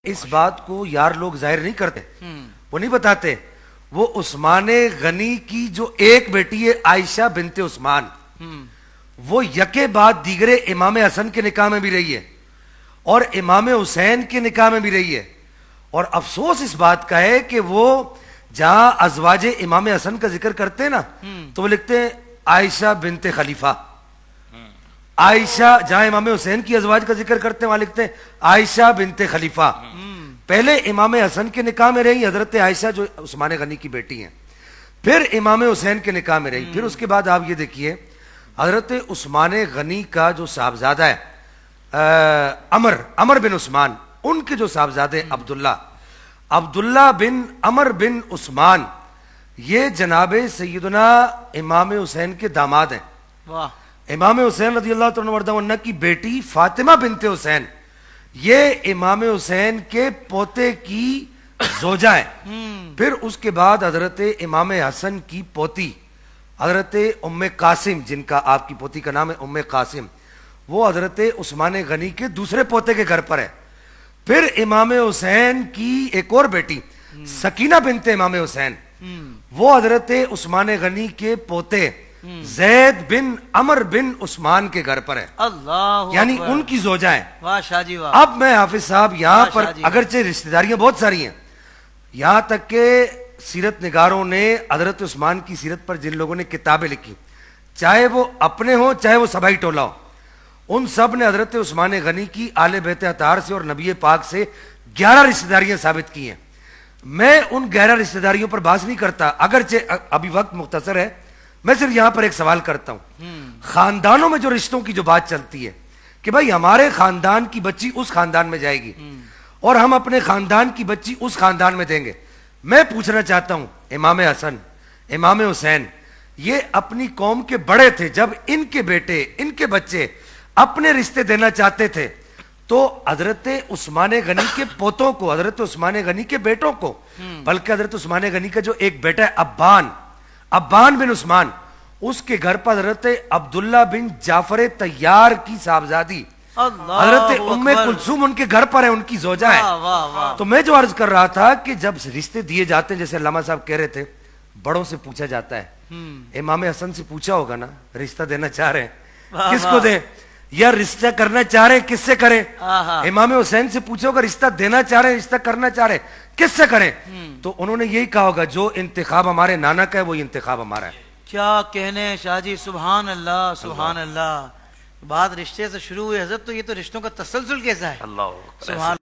اس بات کو یار لوگ ظاہر نہیں کرتے، وہ نہیں بتاتے. وہ عثمان غنی کی جو ایک بیٹی ہے عائشہ بنت عثمان، وہ یکے بعد دیگرے امام حسن کے نکاح میں بھی رہی ہے اور امام حسین کے نکاح میں بھی رہی ہے. اور افسوس اس بات کا ہے کہ وہ جہاں ازواج امام حسن کا ذکر کرتے ہیں نا تو وہ لکھتے ہیں عائشہ بنت خلیفہ. عائشہ جہاں امام حسین کی ازواج کا ذکر کرتے ہیں وہاں لکھتے ہیں عائشہ بنت خلیفہ. پہلے امام حسن کے نکاح میں رہی حضرت عائشہ جو عثمان غنی کی بیٹی ہیں، پھر امام حسین کے نکاح میں رہی. پھر اس کے بعد آپ یہ دیکھیے حضرت عثمان غنی کا جو صاحبزادہ ہے عمر بن عثمان، ان کے جو صاحبزادے عبداللہ بن عمر بن عثمان، یہ جناب سیدنا امام حسین کے داماد ہیں. امام حسین رضی اللہ تعالیٰ عنہ کی بیٹی فاطمہ بنت حسین یہ امام حسین کے پوتے کی زوجہ ہے. پھر اس کے بعد حضرت امام حسن کی پوتی حضرت ام قاسم، جن کا آپ کی پوتی کا نام ہے ام قاسم، وہ حضرت عثمان غنی کے دوسرے پوتے کے گھر پر ہے. پھر امام حسین کی ایک اور بیٹی سکینہ بنت امام حسین، وہ حضرت عثمان غنی کے پوتے زید بن عمر بن عثمان کے گھر پر ہے. اللہ، یعنی ان کی زوجہ ہے. واہ شاہ جی واہ. اب میں حافظ صاحب یہاں پر اگرچہ رشتہ داریاں بہت ساری ہیں، یہاں تک کہ سیرت نگاروں نے حضرت عثمان کی سیرت پر جن لوگوں نے کتابیں لکھی، چاہے وہ اپنے ہوں چاہے وہ سبائی ٹولہ ہو، ان سب نے حضرت عثمان غنی کی آل بیت اطہار سے اور نبی پاک سے 11 رشتہ داریاں ثابت کی ہیں. میں ان 11 رشتہ داریوں پر بحث نہیں کرتا، اگرچہ ابھی وقت مختصر ہے. میں صرف یہاں پر ایک سوال کرتا ہوں، خاندانوں میں جو رشتوں کی جو بات چلتی ہے کہ بھائی ہمارے خاندان کی بچی اس خاندان میں جائے گی اور ہم اپنے خاندان کی بچی اس خاندان میں دیں گے. میں پوچھنا چاہتا ہوں، امام حسن امام حسین یہ اپنی قوم کے بڑے تھے، جب ان کے بیٹے ان کے بچے اپنے رشتے دینا چاہتے تھے تو حضرت عثمان غنی کے پوتوں کو، حضرت عثمان غنی کے بیٹوں کو، بلکہ حضرت عثمان غنی کا جو ایک بیٹا ہے ابان بن عثمان، اس کے گھر پر حضرت عبداللہ بن جعفر طیار کی صاحبزادی حضرت ام کلثوم ان کے گھر پر ہے، ان کی زوجہ ہے. تو میں جو عرض کر رہا تھا کہ جب رشتے دیے جاتے ہیں، جیسے علامہ صاحب کہہ رہے تھے، بڑوں سے پوچھا جاتا ہے. امام حسن سے پوچھا ہوگا نا رشتہ دینا چاہ رہے ہیں کس کو دیں، یا رشتہ کرنا چاہ رہے ہیں کس سے کریں. امام حسین سے پوچھا ہوگا رشتہ دینا چاہ رہے ہیں رشتہ کرنا چاہ رہے ہیں کس سے کریں، تو انہوں نے یہی کہا ہوگا جو انتخاب ہمارے نانا کا ہے وہی انتخاب ہمارا ہے. کیا کہنے شاہ جی، سبحان اللہ سبحان اللہ. بات رشتے سے شروع ہوئی حضرت، تو یہ تو رشتوں کا تسلسل کیسا ہے. اللہ سبحان